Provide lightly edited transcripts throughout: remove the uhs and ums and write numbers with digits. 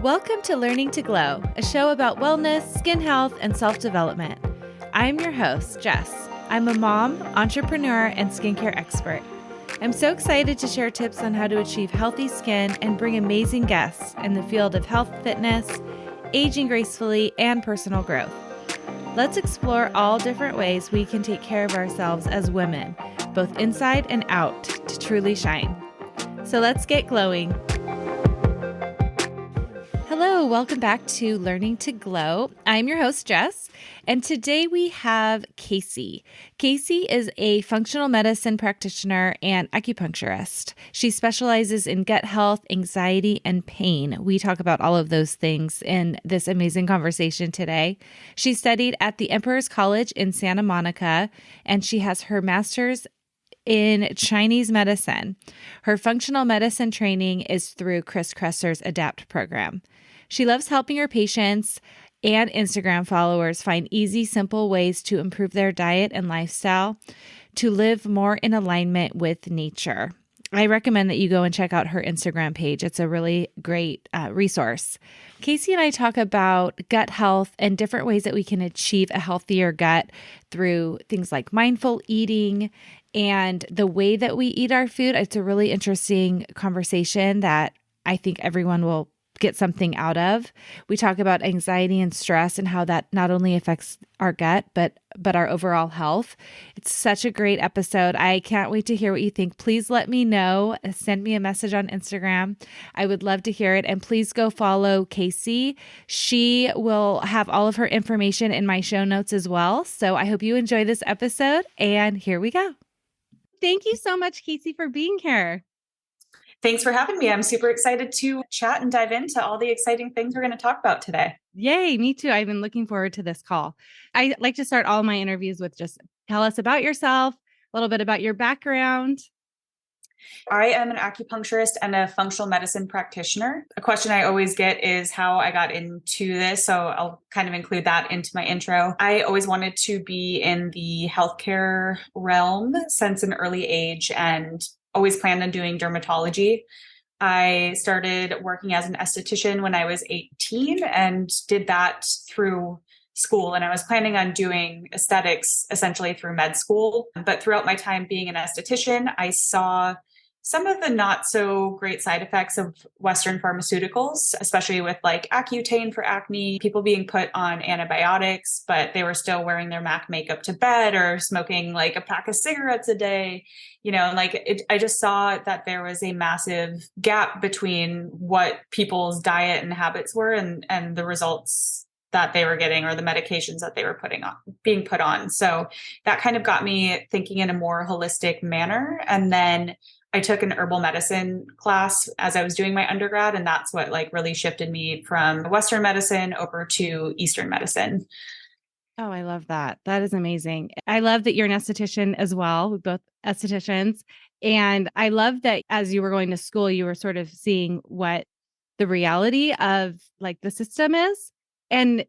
Welcome to Learning to Glow, a show about wellness, skin health, and self-development. I'm your host, Jess. I'm a mom, entrepreneur, and skincare expert. I'm so excited to share tips on how to achieve healthy skin and bring amazing guests in the field of health, fitness, aging gracefully, and personal growth. Let's explore all different ways we can take care of ourselves as women, both inside and out, to truly shine. So let's get glowing. Hello, welcome back to Learning to Glow. I'm your host, Jess, and today we have Kacie. Kacie is a functional medicine practitioner and acupuncturist. She specializes in gut health, anxiety, and pain. We talk about all of those things in this amazing conversation today. She studied at the Emperor's College in Santa Monica, and she has her master's in Chinese medicine. Her functional medicine training is through Chris Kresser's ADAPT program. She loves helping her patients and Instagram followers find easy, simple ways to improve their diet and lifestyle to live more in alignment with nature. I recommend that you go and check out her Instagram page. It's a really great resource. Kacie and I talk about gut health and different ways that we can achieve a healthier gut through things like mindful eating and the way that we eat our food. It's a really interesting conversation that I think everyone will get something out of. We talk about anxiety and stress and how that not only affects our gut, but our overall health. It's such a great episode. I can't wait to hear what you think. Please let me know. Send me a message on Instagram. I would love to hear it. And please go follow Kacie. She will have all of her information in my show notes as well. So I hope you enjoy this episode. And here we go. Thank you so much, Kacie, for being here. Thanks for having me. I'm super excited to chat and dive into all the exciting things we're going to talk about today. Yay, me too. I've been looking forward to this call. I like to start all my interviews with just tell us about yourself, a little bit about your background. I am an acupuncturist and a functional medicine practitioner. A question I always get is how I got into this, so I'll kind of include that into my intro. I always wanted to be in the healthcare realm since an early age and always planned on doing dermatology. I started working as an esthetician when I was 18 and did that through school. And I was planning on doing aesthetics essentially through med school. But throughout my time being an esthetician, I saw some of the not so great side effects of Western pharmaceuticals, especially with like Accutane for acne, people being put on antibiotics, but they were still wearing their MAC makeup to bed or smoking like a pack of cigarettes a day, and I just saw that there was a massive gap between what people's diet and habits were and the results that they were getting or the medications that they were being put on. So that kind of got me thinking in a more holistic manner. And then I took an herbal medicine class as I was doing my undergrad, and that's what like really shifted me from Western medicine over to Eastern medicine. Oh, I love that. That is amazing. I love that you're an esthetician as well. We're both estheticians. And I love that as you were going to school, you were sort of seeing what the reality of like the system is. And,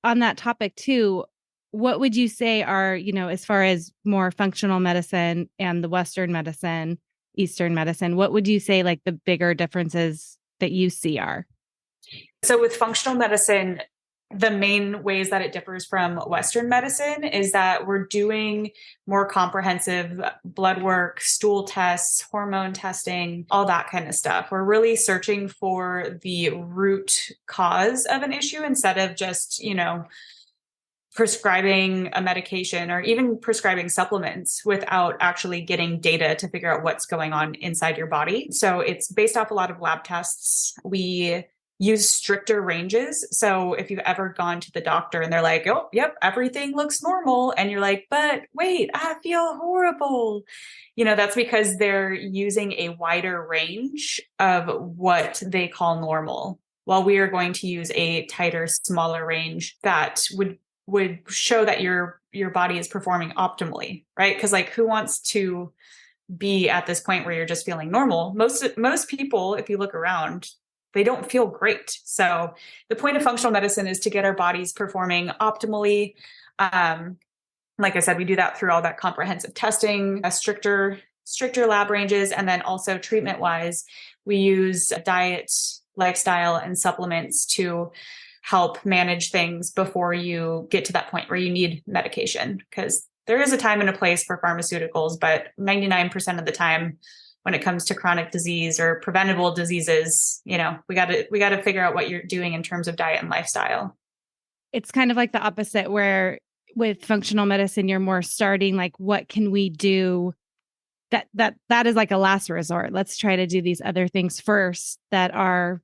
on that topic too, what would you say are, as far as more functional medicine and the Western medicine, Eastern medicine, what would you say like the bigger differences that you see are? So with functional medicine, the main ways that it differs from Western medicine is that we're doing more comprehensive blood work, stool tests, hormone testing, all that kind of stuff. We're really searching for the root cause of an issue instead of just, prescribing a medication or even prescribing supplements without actually getting data to figure out what's going on inside your body. So it's based off a lot of lab tests. We use stricter ranges. So if you've ever gone to the doctor and they're like, oh, yep, everything looks normal. And you're like, but wait, I feel horrible. That's because they're using a wider range of what they call normal, while we are going to use a tighter, smaller range that would show that your body is performing optimally, right? Because like who wants to be at this point where you're just feeling normal? Most people, if you look around, they don't feel great. So the point of functional medicine is to get our bodies performing optimally. Like I said, we do that through all that comprehensive testing, stricter lab ranges. And then also treatment wise, we use diet lifestyle and supplements to help manage things before you get to that point where you need medication. Because there is a time and a place for pharmaceuticals, but 99% of the time, when it comes to chronic disease or preventable diseases, we got to figure out what you're doing in terms of diet and lifestyle. It's kind of like the opposite, where with functional medicine, you're more starting like, what can we do? That is like a last resort. Let's try to do these other things first that are,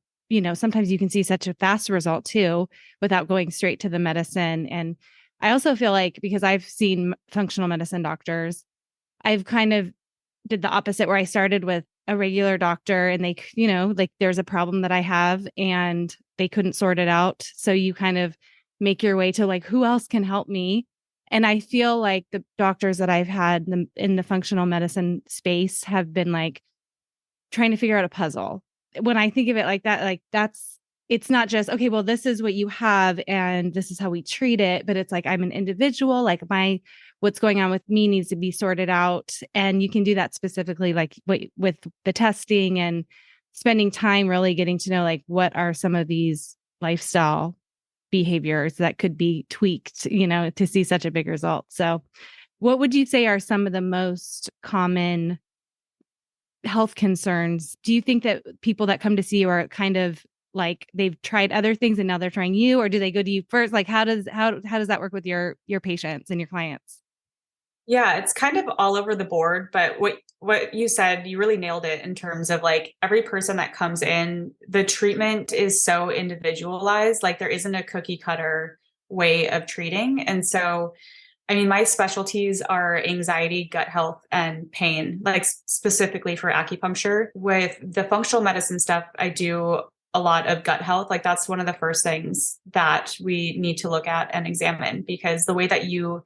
sometimes you can see such a fast result too, without going straight to the medicine. And I also feel like, because I've seen functional medicine doctors, I've kind of did the opposite, where I started with a regular doctor and they, like there's a problem that I have and they couldn't sort it out. So you kind of make your way to like, who else can help me? And I feel like the doctors that I've had in the functional medicine space have been like trying to figure out a puzzle. When I think of it like that, like it's not just, okay, well, this is what you have and this is how we treat it. But it's like, I'm an individual, like what's going on with me needs to be sorted out. And you can do that specifically, like with the testing and spending time really getting to know, like, what are some of these lifestyle behaviors that could be tweaked, to see such a big result. So what would you say are some of the most common health concerns? Do you think that people that come to see you are kind of like they've tried other things and now they're trying you, or do they go to you first? Like how does that work with your patients and your clients? Yeah, it's kind of all over the board, but what you said, you really nailed it in terms of like every person that comes in, the treatment is so individualized. Like there isn't a cookie cutter way of treating. And so, I mean, my specialties are anxiety, gut health, and pain, like specifically for acupuncture. With the functional medicine stuff, I do a lot of gut health. Like that's one of the first things that we need to look at and examine, because the way that you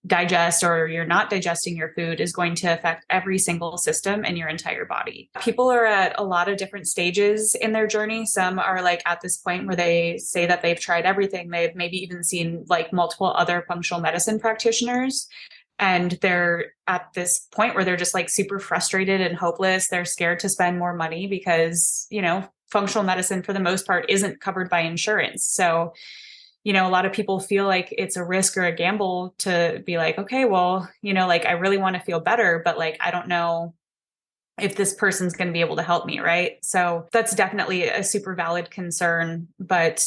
digest or you're not digesting your food is going to affect every single system in your entire body. People are at a lot of different stages in their journey. Some are like at this point where they say that they've tried everything. They've maybe even seen like multiple other functional medicine practitioners. And they're at this point where they're just like super frustrated and hopeless. They're scared to spend more money because, functional medicine for the most part isn't covered by insurance. So a lot of people feel like it's a risk or a gamble to be like, okay, well, like I really want to feel better, but like, I don't know if this person's going to be able to help me. Right. So that's definitely a super valid concern. But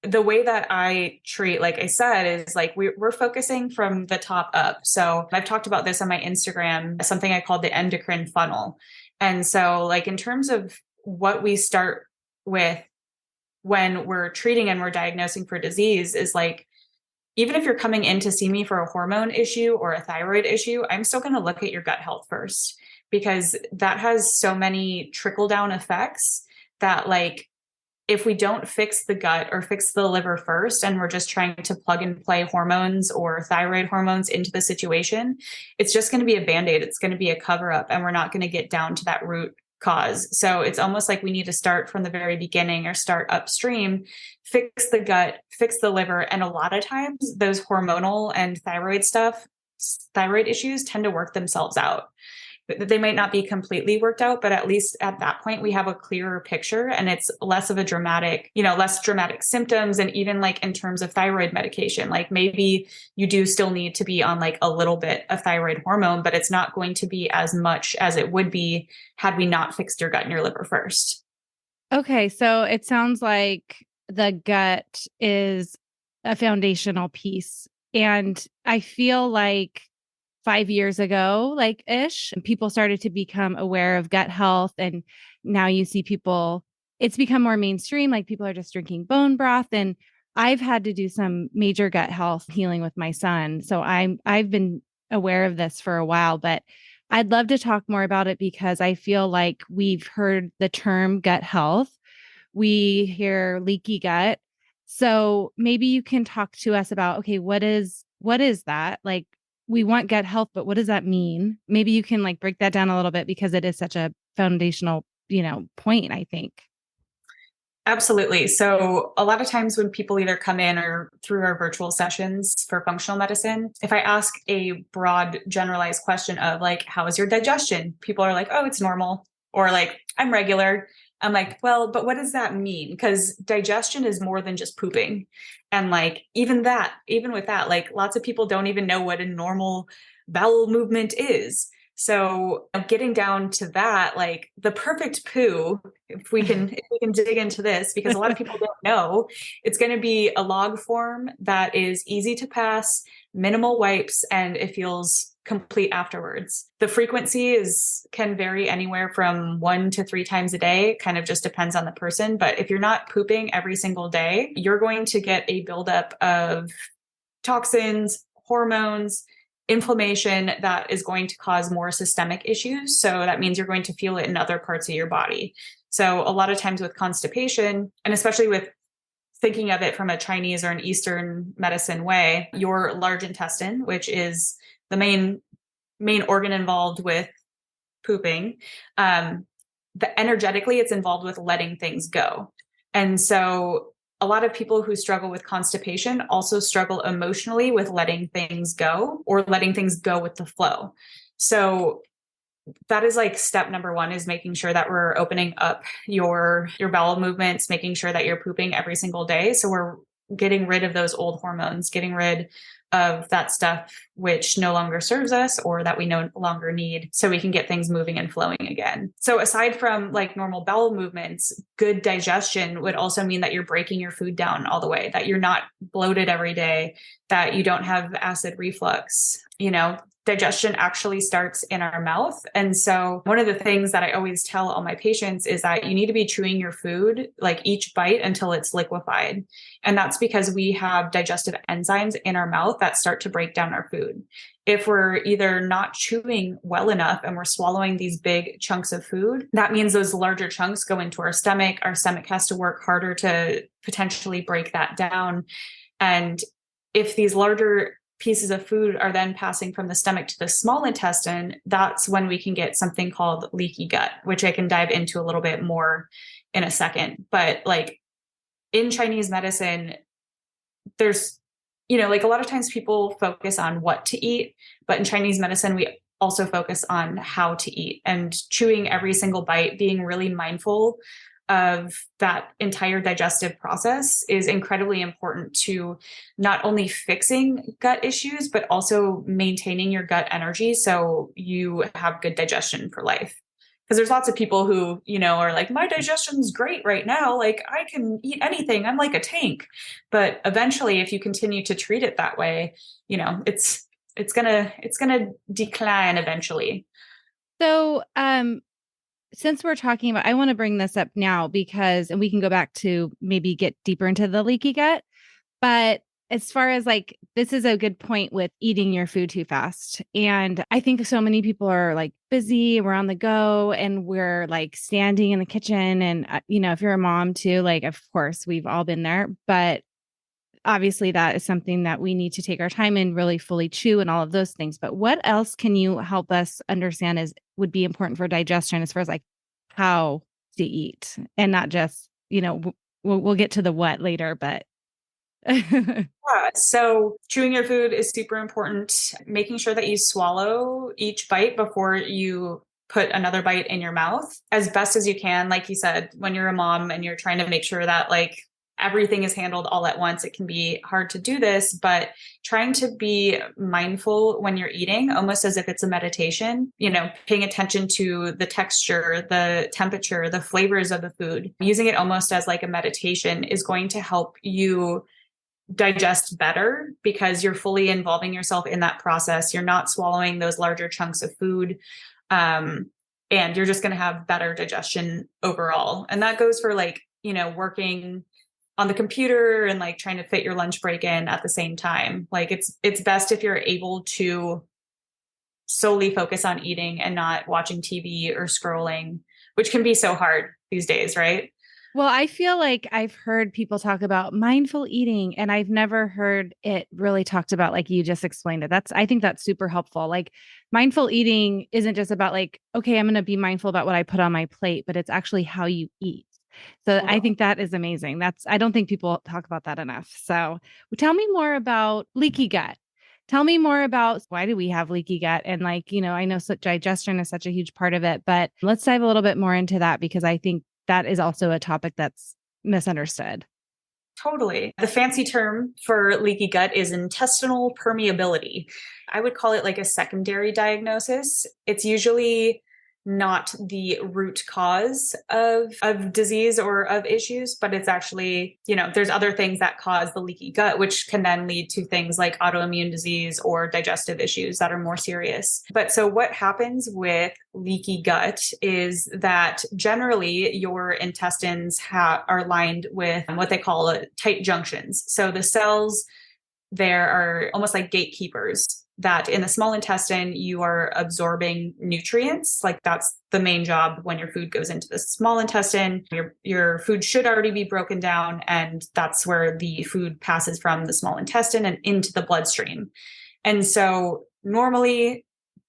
the way that I treat, like I said, is like we're focusing from the top up. So I've talked about this on my Instagram, something I call the endocrine funnel. And so like in terms of what we start with when we're treating and we're diagnosing for disease is like, even if you're coming in to see me for a hormone issue or a thyroid issue, I'm still going to look at your gut health first, because that has so many trickle down effects that like, if we don't fix the gut or fix the liver first, and we're just trying to plug and play hormones or thyroid hormones into the situation, it's just going to be a Band-Aid. It's going to be a cover up, and we're not going to get down to that root cause. So it's almost like we need to start from the very beginning or start upstream, fix the gut, fix the liver. And a lot of times those hormonal and thyroid issues tend to work themselves out. They might not be completely worked out, but at least at that point we have a clearer picture, and it's less of a dramatic, less dramatic symptoms. And even like in terms of thyroid medication, like maybe you do still need to be on like a little bit of thyroid hormone, but it's not going to be as much as it would be had we not fixed your gut and your liver first. Okay. So it sounds like the gut is a foundational piece. And I feel like 5 years ago, like ish, people started to become aware of gut health. And now you see it's become more mainstream. Like people are just drinking bone broth. And I've had to do some major gut health healing with my son. So I've been aware of this for a while, but I'd love to talk more about it, because I feel like we've heard the term gut health. We hear leaky gut. So maybe you can talk to us about, okay, what is that? Like, we want gut health, but what does that mean? Maybe you can like break that down a little bit, because it is such a foundational, point, I think. Absolutely. So a lot of times when people either come in or through our virtual sessions for functional medicine, if I ask a broad generalized question of like, how is your digestion? People are like, oh, it's normal, or like, I'm regular. I'm like, well, but what does that mean? Because digestion is more than just pooping. And like, even with that, like lots of people don't even know what a normal bowel movement is. So getting down to that, like the perfect poo, if we can dig into this, because a lot of people don't know, it's going to be a log form that is easy to pass, minimal wipes, and it feels complete afterwards. The frequency can vary anywhere from 1 to 3 times a day, kind of just depends on the person. But if you're not pooping every single day, you're going to get a buildup of toxins, hormones, inflammation that is going to cause more systemic issues. So that means you're going to feel it in other parts of your body. So a lot of times with constipation, and especially with thinking of it from a Chinese or an Eastern medicine way, your large intestine, which is the main organ involved with pooping, energetically it's involved with letting things go. And so a lot of people who struggle with constipation also struggle emotionally with letting things go or letting things go with the flow. So that is like step number one, is making sure that we're opening up your bowel movements, making sure that you're pooping every single day. So we're getting rid of those old hormones, getting rid of that stuff which no longer serves us or that we no longer need, so we can get things moving and flowing again. So aside from like normal bowel movements, good digestion would also mean that you're breaking your food down all the way, that you're not bloated every day, that you don't have acid reflux. Digestion actually starts in our mouth. And so one of the things that I always tell all my patients is that you need to be chewing your food, like each bite, until it's liquefied. And that's because we have digestive enzymes in our mouth that start to break down our food. If we're either not chewing well enough and we're swallowing these big chunks of food, that means those larger chunks go into our stomach. Our stomach has to work harder to potentially break that down. And if these larger pieces of food are then passing from the stomach to the small intestine, that's when we can get something called leaky gut, which I can dive into a little bit more in a second. But like in Chinese medicine, there's, like a lot of times people focus on what to eat, but in Chinese medicine, we also focus on how to eat, and chewing every single bite, being really mindful of that entire digestive process is incredibly important to not only fixing gut issues, but also maintaining your gut energy so you have good digestion for life. Because there's lots of people who, are like, my digestion's great right now. Like I can eat anything. I'm like a tank. But eventually, if you continue to treat it that way, it's gonna decline eventually. So, since we're talking about, I want to bring this up now because, and we can go back to maybe get deeper into the leaky gut. But as far as like, this is a good point with eating your food too fast. And I think so many people are like busy, we're on the go, and we're like standing in the kitchen. And, if you're a mom too, like, of course, we've all been there. But obviously, that is something that we need to take our time and really fully chew and all of those things. But what else can you help us understand would be important for digestion as far as like how to eat, and not just, we'll get to the what later, but Yeah, so chewing your food is super important. Making sure that you swallow each bite before you put another bite in your mouth as best as you can. Like you said, when you're a mom and you're trying to make sure that like everything is handled all at once, it can be hard to do this, but trying to be mindful when you're eating, almost as if it's a meditation, paying attention to the texture, the temperature, the flavors of the food, using it almost as like a meditation is going to help you digest better because you're fully involving yourself in that process. You're not swallowing those larger chunks of food. And you're just going to have better digestion overall. And that goes for like, working on the computer and like trying to fit your lunch break in at the same time. Like it's best if you're able to solely focus on eating and not watching TV or scrolling, which can be so hard these days, right? well, I feel like I've heard people talk about mindful eating, and I've never heard it really talked about like you just explained it. I think that's super helpful. Like mindful eating isn't just about like, okay, I'm going to be mindful about what I put on my plate, but it's actually how you eat. So I think that is amazing. I don't think people talk about that enough. So tell me more about leaky gut. Tell me more about why do we have leaky gut? And like, I know digestion is such a huge part of it, but let's dive a little bit more into that because I think that is also a topic that's misunderstood. Totally. The fancy term for leaky gut is intestinal permeability. I would call it like a secondary diagnosis. It's usually not the root cause of disease or of issues, but it's actually, there's other things that cause the leaky gut, which can then lead to things like autoimmune disease or digestive issues that are more serious. But so what happens with leaky gut is that generally your intestines are lined with what they call tight junctions. So the cells there are almost like gatekeepers, that in the small intestine, you are absorbing nutrients. Like that's the main job when your food goes into the small intestine. Your food should already be broken down, and that's where the food passes from the small intestine and into the bloodstream. And so normally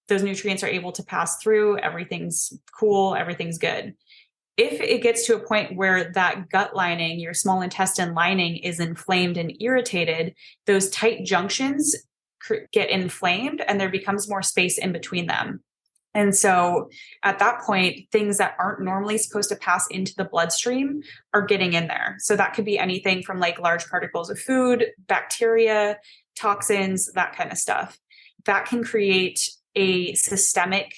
those nutrients are able to pass through. Everything's cool. Everything's good. If it gets to a point where that gut lining, your small intestine lining, is inflamed and irritated, those tight junctions get inflamed and there becomes more space in between them. And so at that point, things that aren't normally supposed to pass into the bloodstream are getting in there. So that could be anything from like large particles of food, bacteria, toxins, that kind of stuff. That can create a systemic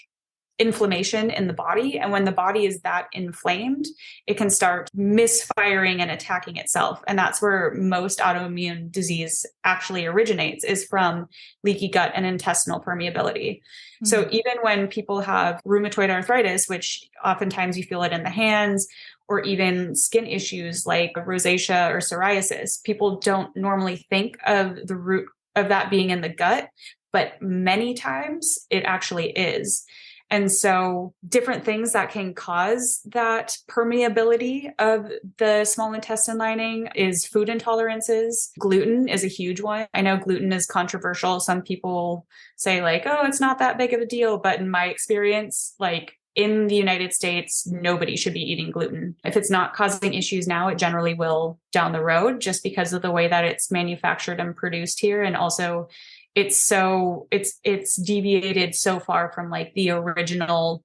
inflammation in the body. And when the body is that inflamed, it can start misfiring and attacking itself. And that's where most autoimmune disease actually originates, is from leaky gut and intestinal permeability. Mm-hmm. So even when people have rheumatoid arthritis, which oftentimes you feel it in the hands, or even skin issues like rosacea or psoriasis, people don't normally think of the root of that being in the gut, but many times it actually is. And so different things that can cause that permeability of the small intestine lining is food intolerances. Gluten is a huge one. I know gluten is controversial. Some people say like, oh, it's not that big of a deal. But in my experience, like in the United States, nobody should be eating gluten. If it's not causing issues now, it generally will down the road, just because of the way that it's manufactured and produced here. And also it's deviated so far from like the original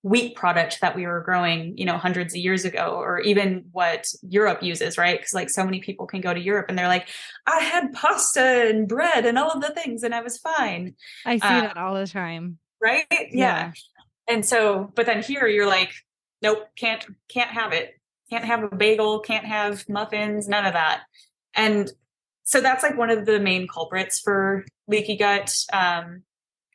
wheat product that we were growing, hundreds of years ago, or even what Europe uses, right? Because like so many people can go to Europe and they're like, I had pasta and bread and all of the things and I was fine. I see that all the time. Right? Yeah. And so, but then here you're like, nope, can't have it. Can't have a bagel, can't have muffins, none of that. And so that's like one of the main culprits for leaky gut.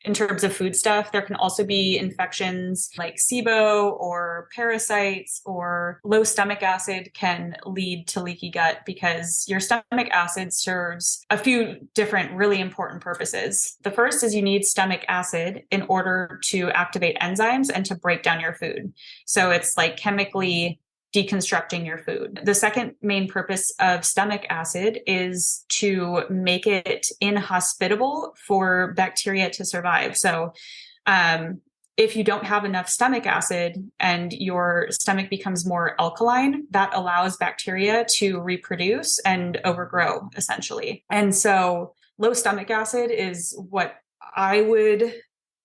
In terms of food stuff, there can also be infections like SIBO or parasites, or low stomach acid can lead to leaky gut, because your stomach acid serves a few different really important purposes. The first is you need stomach acid in order to activate enzymes and to break down your food. So it's like chemically deconstructing your food. The second main purpose of stomach acid is to make it inhospitable for bacteria to survive. So if you don't have enough stomach acid and your stomach becomes more alkaline, that allows bacteria to reproduce and overgrow, essentially. And so low stomach acid is what I would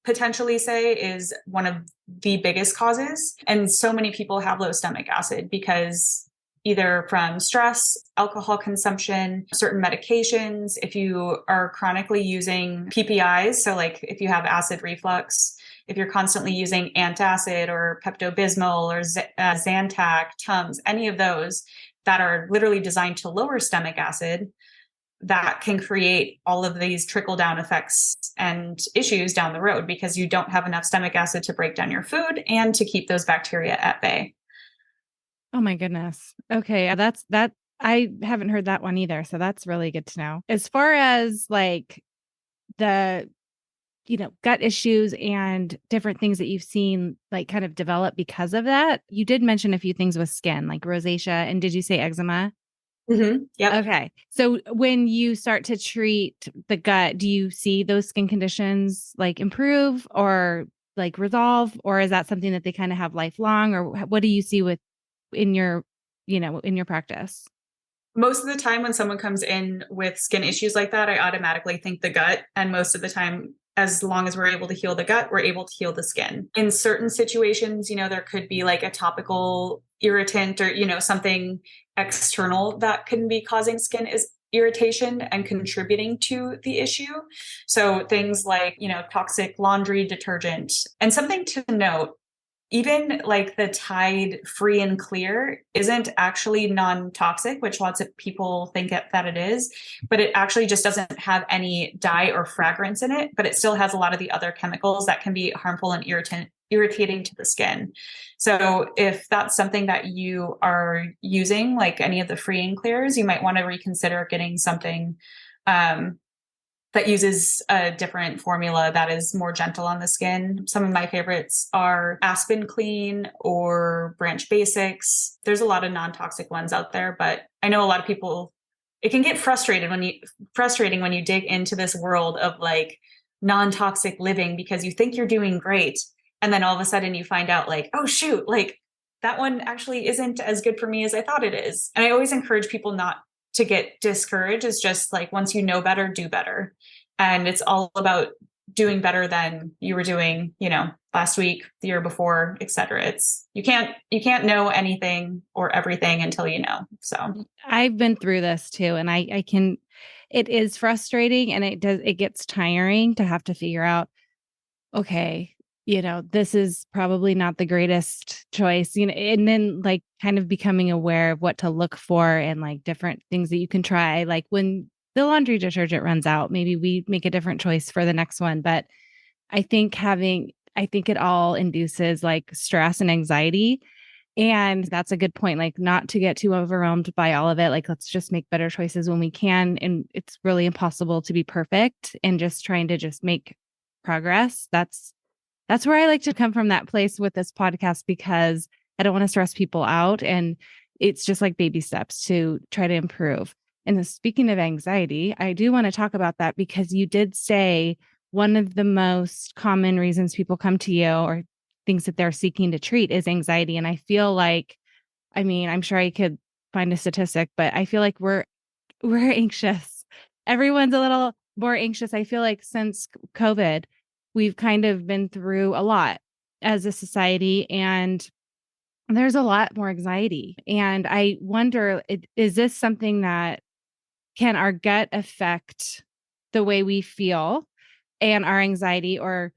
potentially say is one of the biggest causes. And so many people have low stomach acid because either from stress, alcohol consumption, certain medications, if you are chronically using PPIs, so like if you have acid reflux, if you're constantly using antacid or Pepto-Bismol or Zantac, Tums, any of those that are literally designed to lower stomach acid, that can create all of these trickle-down effects and issues down the road, because you don't have enough stomach acid to break down your food and to keep those bacteria at bay. Oh my goodness. Okay. That I haven't heard that one either. So that's really good to know. As far as like the, gut issues and different things that you've seen like kind of develop because of that, you did mention a few things with skin, like rosacea. And did you say eczema? Mm-hmm. Yeah. Okay. So when you start to treat the gut, do you see those skin conditions like improve or like resolve, or is that something that they kind of have lifelong, or what do you see in your practice? Most of the time when someone comes in with skin issues like that, I automatically think the gut. And most of the time, as long as we're able to heal the gut, we're able to heal the skin. In certain situations, there could be like a topical irritant or, something external that can be causing skin is irritation and contributing to the issue. So things like, toxic laundry detergent. And something to note, even like the Tide Free and Clear isn't actually non-toxic, which lots of people think that it is, but it actually just doesn't have any dye or fragrance in it, but it still has a lot of the other chemicals that can be harmful and irritating to the skin. So if that's something that you are using, like any of the Free and Clears, you might want to reconsider getting something that uses a different formula that is more gentle on the skin. Some of my favorites are Aspen Clean or Branch Basics. There's a lot of non-toxic ones out there, but I know a lot of people, it can get frustrating when you dig into this world of like non-toxic living because you think you're doing great. And then all of a sudden you find out like, oh shoot, like that one actually isn't as good for me as I thought it is. And I always encourage people not to get discouraged. It's just like, once you know better, do better. And it's all about doing better than you were doing, last week, the year before, et cetera. It's, you can't know anything or everything until you know. So I've been through this too. And it is frustrating and it gets tiring to have to figure out, okay, this is probably not the greatest choice, and then like kind of becoming aware of what to look for and like different things that you can try. Like when the laundry detergent runs out, maybe we make a different choice for the next one. But I think it all induces like stress and anxiety. And that's a good point. Like not to get too overwhelmed by all of it. Like, let's just make better choices when we can. And it's really impossible to be perfect and just trying to just make progress. That's where I like to come from, that place with this podcast, because I don't want to stress people out. And it's just like baby steps to try to improve. And speaking of anxiety, I do want to talk about that because you did say one of the most common reasons people come to you or things that they're seeking to treat is anxiety. And I feel like, I'm sure I could find a statistic, but I feel like we're anxious. Everyone's a little more anxious. I feel like since COVID, we've kind of been through a lot as a society, and there's a lot more anxiety. And I wonder, is this something that can our gut affect the way we feel and our anxiety, or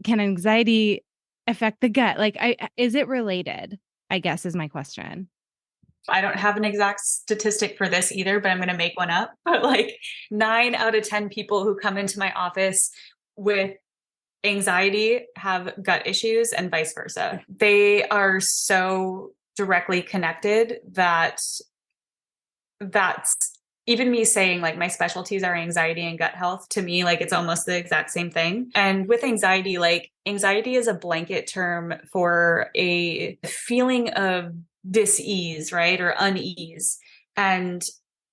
can anxiety affect the gut? Like, is it related? I guess is my question. I don't have an exact statistic for this either, but I'm going to make one up. But like 9 out of 10 people who come into my office with anxiety have gut issues and vice versa. They are so directly connected that's even me saying like my specialties are anxiety and gut health, to me, like it's almost the exact same thing. And with anxiety, like anxiety is a blanket term for a feeling of dis-ease, right? Or unease. And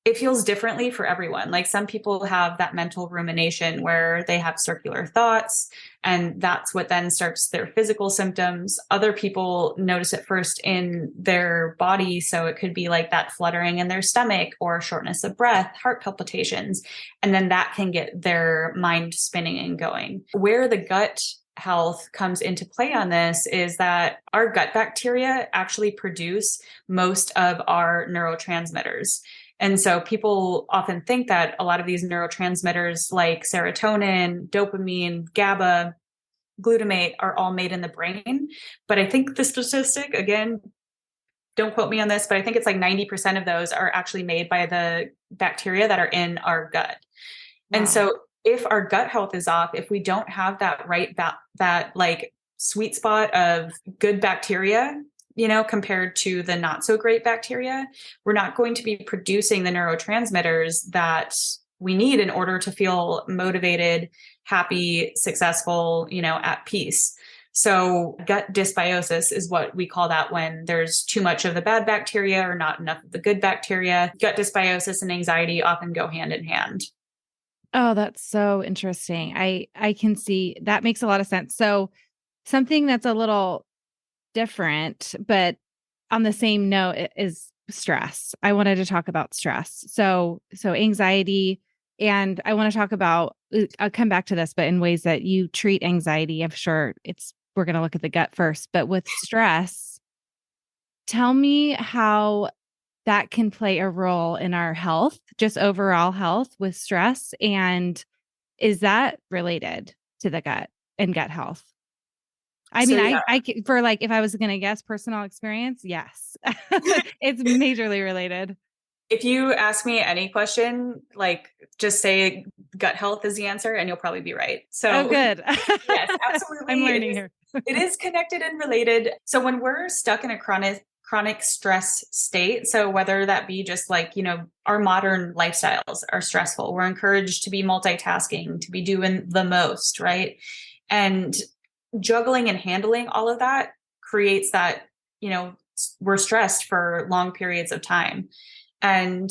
it feels differently for everyone. Like some people have that mental rumination where they have circular thoughts, and that's what then starts their physical symptoms. Other people notice it first in their body. So it could be like that fluttering in their stomach or shortness of breath, heart palpitations. And then that can get their mind spinning and going. Where the gut health comes into play on this is that our gut bacteria actually produce most of our neurotransmitters. And so people often think that a lot of these neurotransmitters like serotonin, dopamine, GABA, glutamate are all made in the brain. But I think the statistic, again, don't quote me on this, but I think it's like 90% of those are actually made by the bacteria that are in our gut. Wow. And so if our gut health is off, if we don't have that right, that like sweet spot of good bacteria, compared to the not so great bacteria, we're not going to be producing the neurotransmitters that we need in order to feel motivated, happy, successful, at peace. So gut dysbiosis is what we call that when there's too much of the bad bacteria or not enough of the good bacteria. Gut dysbiosis and anxiety often go hand in hand. Oh, that's so interesting. I can see that makes a lot of sense. So something that's a little different, but on the same note is stress. I wanted to talk about stress. So anxiety, and I want to talk about, I'll come back to this, but in ways that you treat anxiety. I'm sure we're going to look at the gut first, but with stress, Tell me how that can play a role in our health, just overall health with stress. And is that related to the gut and gut health? I So mean, yeah, for like, if I was going to guess personal experience, yes, it's majorly related. if you ask me any question, like just say gut health is the answer and you'll probably be right. Oh, So good. yes, I'm absolutely. learning here. It is connected and related. So when we're stuck in a chronic stress state, so whether that be just like, our modern lifestyles are stressful. We're encouraged to be multitasking, to be doing the most, right? And juggling and handling all of that creates that, we're stressed for long periods of time. And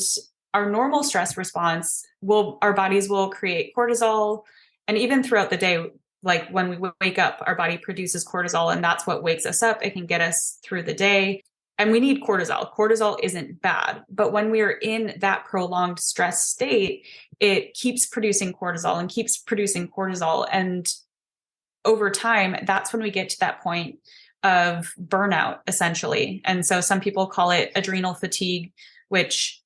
our normal stress response our bodies will create cortisol. And even throughout the day, like when we wake up, our body produces cortisol, and that's what wakes us up. It can get us through the day. And we need cortisol. Cortisol isn't bad. But when we're in that prolonged stress state, it keeps producing cortisol and keeps producing cortisol. And over time, that's when we get to that point of burnout, essentially. And so some people call it adrenal fatigue, which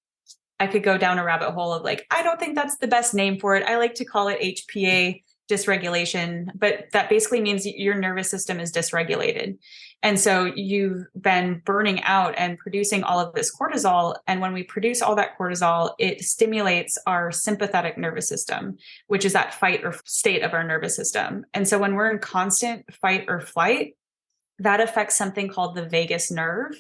I could go down a rabbit hole of like, I don't think that's the best name for it. I like to call it HPA dysregulation, but that basically means your nervous system is dysregulated. And so you've been burning out and producing all of this cortisol. And when we produce all that cortisol, it stimulates our sympathetic nervous system, which is that fight or state of our nervous system. And so when we're in constant fight or flight, that affects something called the vagus nerve.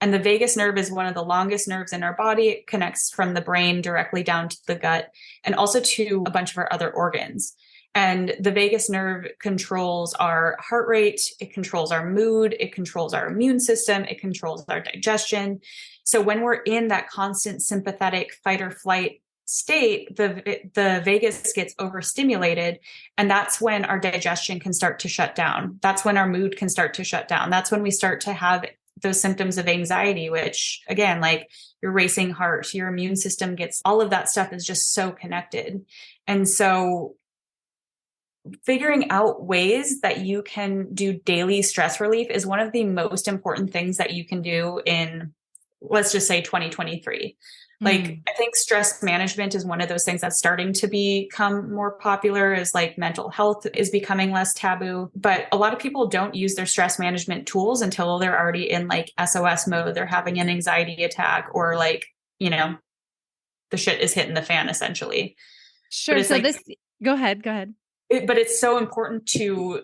And the vagus nerve is one of the longest nerves in our body. It connects from the brain directly down to the gut and also to a bunch of our other organs. And the vagus nerve controls our heart rate, it controls our mood, it controls our immune system, it controls our digestion. So when we're in that constant sympathetic fight or flight state, the vagus gets overstimulated, and that's when our digestion can start to shut down. That's when our mood can start to shut down. That's when we start to have those symptoms of anxiety, which again, like your racing heart, your immune system gets, all of that stuff is just so connected. And so figuring out ways that you can do daily stress relief is one of the most important things that you can do in, let's just say, 2023. Like, I think stress management is one of those things that's starting to become more popular, as like mental health is becoming less taboo. But a lot of people don't use their stress management tools until they're already in like SOS mode. They're having an anxiety attack, or like, the shit is hitting the fan essentially. Sure. So go ahead. But it's so important to,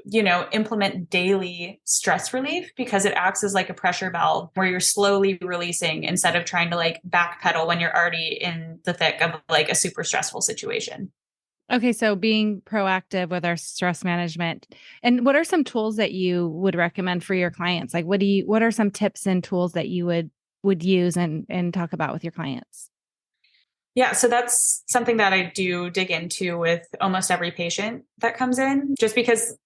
implement daily stress relief, because it acts as like a pressure valve where you're slowly releasing instead of trying to like backpedal when you're already in the thick of like a super stressful situation. Okay. So being proactive with our stress management. And what are some tools that you would recommend for your clients? Like what are some tips and tools that you would use and talk about with your clients? Yeah, so that's something that I do dig into with almost every patient that comes in, just because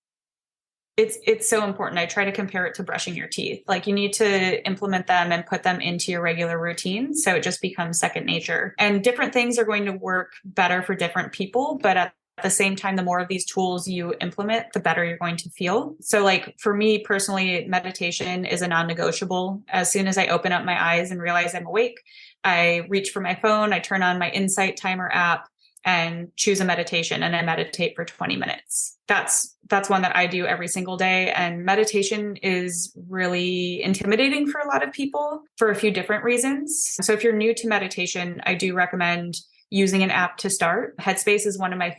it's so important. I try to compare it to brushing your teeth. Like, you need to implement them and put them into your regular routine, so it just becomes second nature. And different things are going to work better for different people, but at the same time, the more of these tools you implement, the better you're going to feel. So like for me personally, meditation is a non-negotiable. As soon as I open up my eyes and realize I'm awake, I reach for my phone, I turn on my Insight Timer app and choose a meditation, and I meditate for 20 minutes. That's one that I do every single day. And meditation is really intimidating for a lot of people for a few different reasons. So if you're new to meditation, I do recommend using an app to start. Headspace is one of my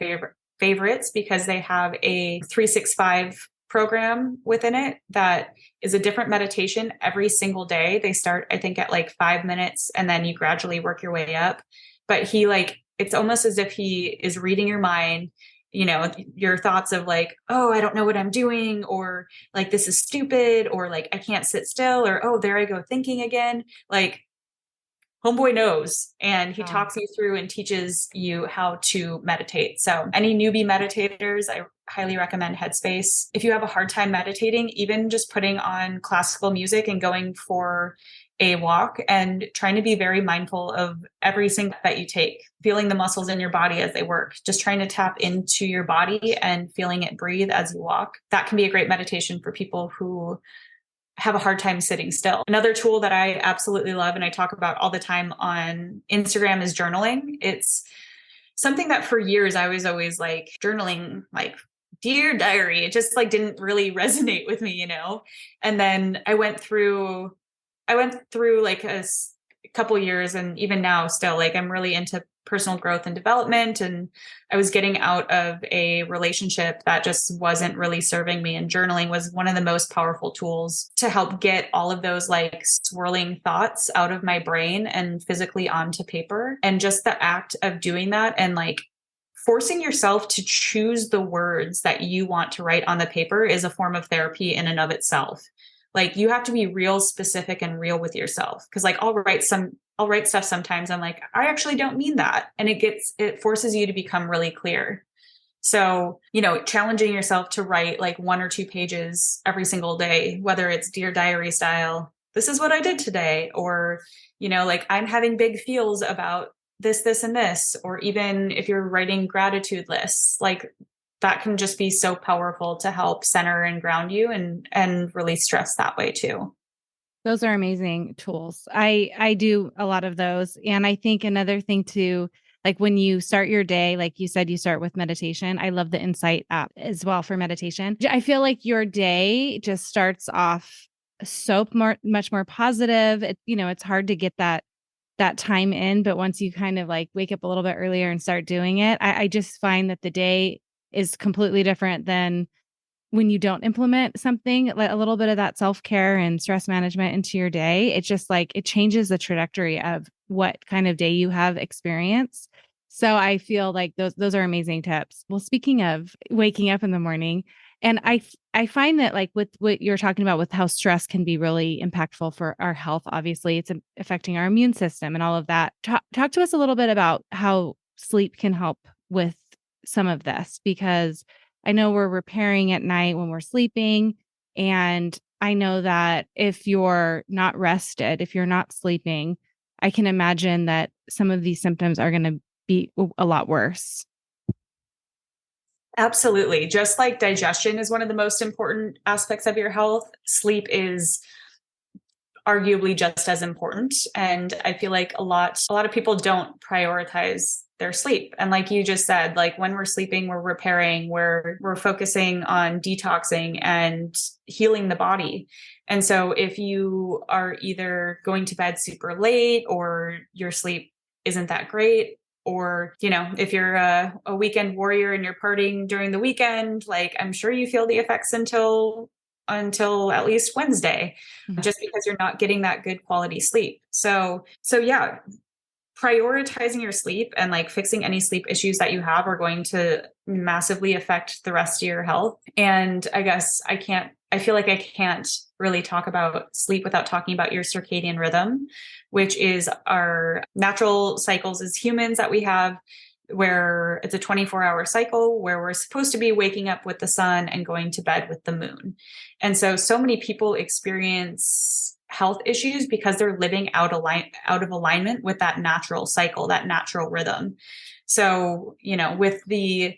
favorites because they have a 365 program within it that is a different meditation every single day. They start, I think, at like 5 minutes, and then you gradually work your way up. But it's almost as if he is reading your mind, your thoughts of like, oh, I don't know what I'm doing, or like, this is stupid, or like, I can't sit still, or, oh, there I go thinking again. Like, homeboy knows, and he talks you through and teaches you how to meditate. So any newbie meditators, I highly recommend Headspace. If you have a hard time meditating, even just putting on classical music and going for a walk and trying to be very mindful of every single that you take, feeling the muscles in your body as they work, just trying to tap into your body and feeling it breathe as you walk. That can be a great meditation for people who have a hard time sitting still. Another tool that I absolutely love and I talk about all the time on Instagram is journaling. It's something that for years I was always like journaling, like dear diary. It just like didn't really resonate with me, And then I went through like a couple years, and even now still, like I'm really into personal growth and development, and I was getting out of a relationship that just wasn't really serving me, and journaling was one of the most powerful tools to help get all of those like swirling thoughts out of my brain and physically onto paper. And just the act of doing that and like forcing yourself to choose the words that you want to write on the paper is a form of therapy in and of itself. Like you have to be real specific and real with yourself. Cause like I'll write stuff sometimes. I'm like, I actually don't mean that. And it forces you to become really clear. So, challenging yourself to write like 1 or 2 pages every single day, whether it's Dear Diary style, this is what I did today, or, like I'm having big feels about this, and this, or even if you're writing gratitude lists, like that can just be so powerful to help center and ground you and release stress that way too. Those are amazing tools. I do a lot of those. And I think another thing too, like when you start your day, like you said, you start with meditation. I love the Insight app as well for meditation. I feel like your day just starts off much more positive. It's hard to get that time in, but once you kind of like wake up a little bit earlier and start doing it, I just find that the day is completely different than when you don't implement something, like a little bit of that self-care and stress management into your day. It's just like it changes the trajectory of what kind of day you have experienced. So I feel like those are amazing tips. Well, speaking of waking up in the morning, and I find that like with what you're talking about with how stress can be really impactful for our health, obviously it's affecting our immune system and all of that. Talk to us a little bit about how sleep can help with some of this, because I know we're repairing at night when we're sleeping. And I know that if you're not rested, if you're not sleeping, I can imagine that some of these symptoms are going to be a lot worse. Absolutely. Just like digestion is one of the most important aspects of your health, sleep is arguably just as important. And I feel like a lot of people don't prioritize their sleep. And like you just said, like when we're sleeping, we're repairing, we're focusing on detoxing and healing the body. And so if you are either going to bed super late or your sleep isn't that great, or, if you're a weekend warrior and you're partying during the weekend, like I'm sure you feel the effects until at least Wednesday, just because you're not getting that good quality sleep. So yeah, prioritizing your sleep and like fixing any sleep issues that you have are going to massively affect the rest of your health. And I guess I feel like I can't really talk about sleep without talking about your circadian rhythm, which is our natural cycles as humans that we have, where it's a 24-hour cycle where we're supposed to be waking up with the sun and going to bed with the moon. And so many people experience health issues because they're living out of alignment with that natural cycle, that natural rhythm. So, with the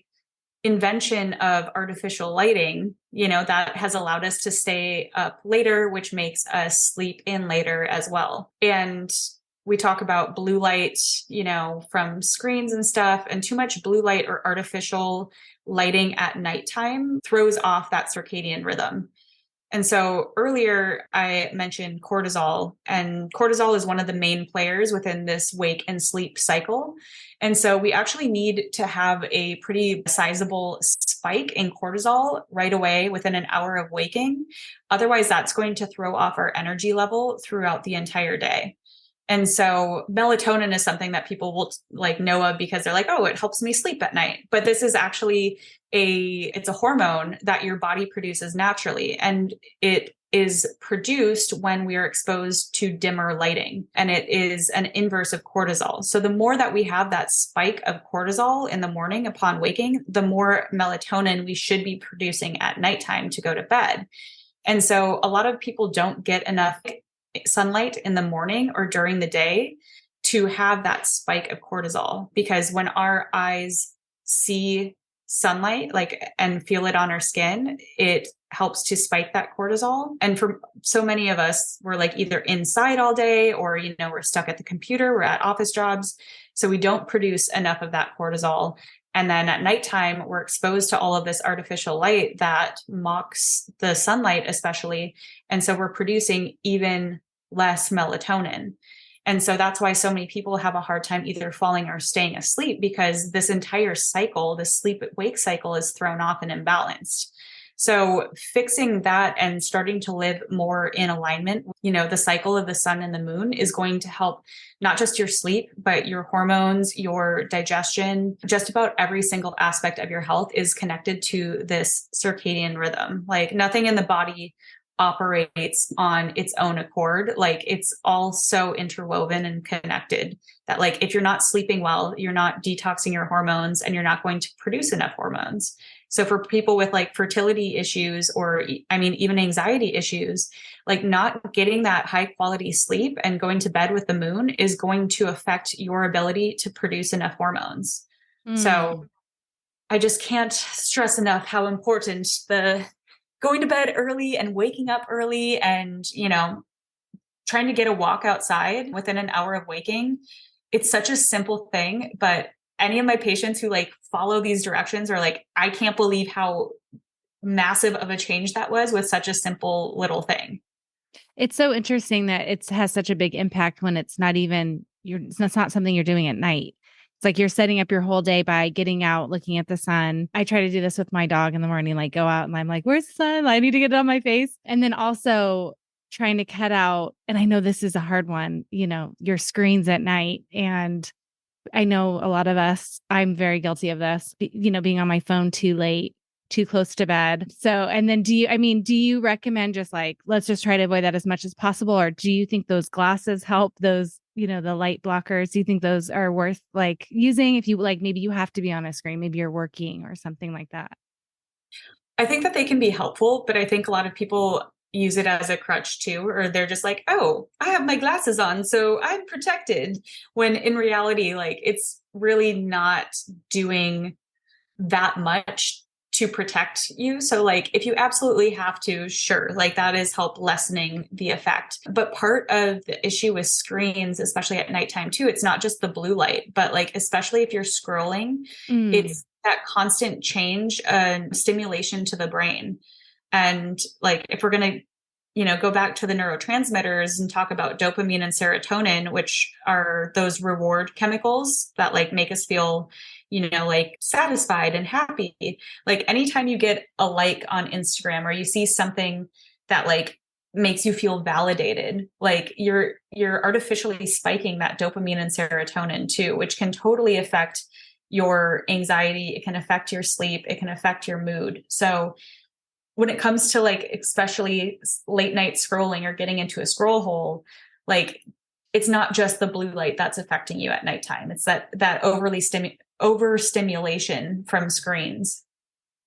invention of artificial lighting, that has allowed us to stay up later, which makes us sleep in later as well. And we talk about blue light, from screens and stuff, and too much blue light or artificial lighting at nighttime throws off that circadian rhythm. And so earlier I mentioned cortisol, and cortisol is one of the main players within this wake and sleep cycle. And so we actually need to have a pretty sizable spike in cortisol right away within an hour of waking. Otherwise, that's going to throw off our energy level throughout the entire day. And so melatonin is something that people will like know of because they're like, oh, it helps me sleep at night. But this is actually it's a hormone that your body produces naturally. And it is produced when we are exposed to dimmer lighting. And it is an inverse of cortisol. So the more that we have that spike of cortisol in the morning upon waking, the more melatonin we should be producing at nighttime to go to bed. And so a lot of people don't get enough sunlight in the morning or during the day to have that spike of cortisol, because when our eyes see sunlight, like, and feel it on our skin, it helps to spike that cortisol. And for so many of us, we're like either inside all day or, we're stuck at the computer, we're at office jobs. So we don't produce enough of that cortisol. And then at nighttime, we're exposed to all of this artificial light that mocks the sunlight, especially. And so we're producing even less melatonin. And so that's why so many people have a hard time either falling or staying asleep, because this entire cycle, the sleep wake cycle, is thrown off and imbalanced. So fixing that and starting to live more in alignment, the cycle of the sun and the moon is going to help not just your sleep, but your hormones, your digestion, just about every single aspect of your health is connected to this circadian rhythm. Like nothing in the body operates on its own accord. Like it's all so interwoven and connected that like if you're not sleeping well, you're not detoxing your hormones and you're not going to produce enough hormones. So for people with like fertility issues or even anxiety issues, like not getting that high quality sleep and going to bed with the moon is going to affect your ability to produce enough hormones. So I just can't stress enough how important the going to bed early and waking up early and, trying to get a walk outside within an hour of waking. It's such a simple thing, but any of my patients who like follow these directions are like, I can't believe how massive of a change that was with such a simple little thing. It's so interesting that it has such a big impact when it's not even, it's not something you're doing at night. It's like you're setting up your whole day by getting out, looking at the sun. I try to do this with my dog in the morning, like go out and I'm like, where's the sun? I need to get it on my face. And then also trying to cut out, and I know this is a hard one, your screens at night. And I know a lot of us, I'm very guilty of this, being on my phone too late, too close to bed. So, and then do you recommend just like, let's just try to avoid that as much as possible? Or do you think those glasses help, those, the light blockers? Do you think those are worth like using if you like, maybe you have to be on a screen, maybe you're working or something like that? I think that they can be helpful, but I think a lot of people use it as a crutch too, or they're just like, oh, I have my glasses on, so I'm protected. When in reality, like it's really not doing that much to protect you. So like if you absolutely have to, sure, like that is help lessening the effect. But part of the issue with screens, especially at nighttime too, it's not just the blue light, but like especially if you're scrolling, it's that constant change and stimulation to the brain. And like if we're going to go back to the neurotransmitters and talk about dopamine and serotonin, which are those reward chemicals that like make us feel, like satisfied and happy. Like anytime you get a like on Instagram or you see something that like makes you feel validated, like you're artificially spiking that dopamine and serotonin too, which can totally affect your anxiety. It can affect your sleep. It can affect your mood. So when it comes to like, especially late night scrolling or getting into a scroll hole, like it's not just the blue light that's affecting you at nighttime. It's that overstimulation from screens.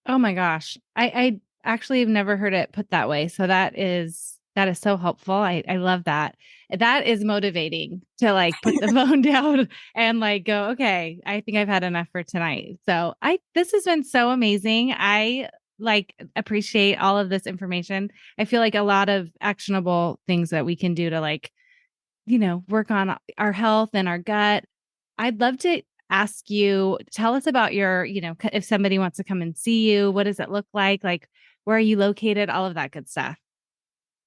Oh my gosh. I actually have never heard it put that way. So that is so helpful. I love that. That is motivating to like put the phone down and like go, okay, I think I've had enough for tonight. So this has been so amazing. I like appreciate all of this information. I feel like a lot of actionable things that we can do to like, work on our health and our gut. I'd love to ask you, tell us about your, if somebody wants to come and see you, what does it look like? Like, where are you located? All of that good stuff.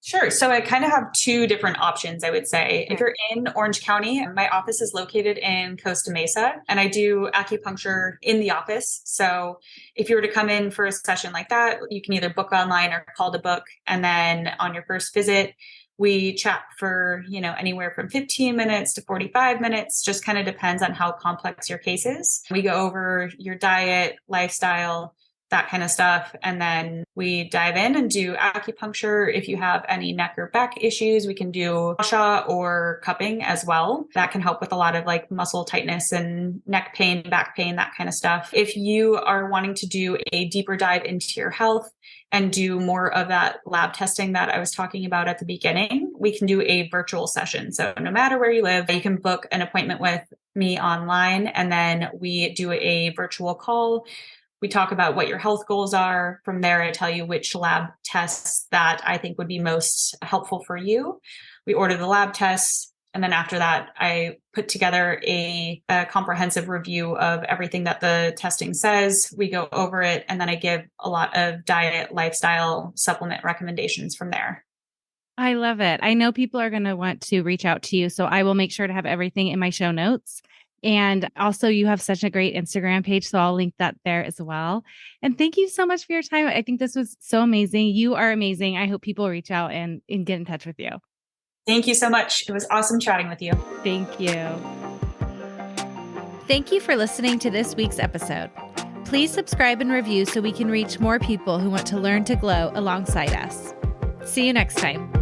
Sure. So I kind of have two different options, I would say. If you're in Orange County, my office is located in Costa Mesa, and I do acupuncture in the office. So if you were to come in for a session like that, you can either book online or call to book. And then on your first visit, we chat for, anywhere from 15 minutes to 45 minutes, just kind of depends on how complex your case is. We go over your diet, lifestyle, that kind of stuff. And then we dive in and do acupuncture. If you have any neck or back issues, we can do fascia or cupping as well. That can help with a lot of like muscle tightness and neck pain, back pain, that kind of stuff. If you are wanting to do a deeper dive into your health and do more of that lab testing that I was talking about at the beginning, we can do a virtual session. So no matter where you live, you can book an appointment with me online, and then we do a virtual call. We talk about what your health goals are. From there, I tell you which lab tests that I think would be most helpful for you. We order the lab tests. And then after that, I put together a comprehensive review of everything that the testing says. We go over it, and then I give a lot of diet, lifestyle, supplement recommendations from there. I love it. I know people are going to want to reach out to you, so I will make sure to have everything in my show notes. And also, you have such a great Instagram page, so I'll link that there as well. And thank you so much for your time. I think this was so amazing. You are amazing. I hope people reach out and get in touch with you. Thank you so much. It was awesome chatting with you. Thank you. Thank you for listening to this week's episode. Please subscribe and review so we can reach more people who want to learn to glow alongside us. See you next time.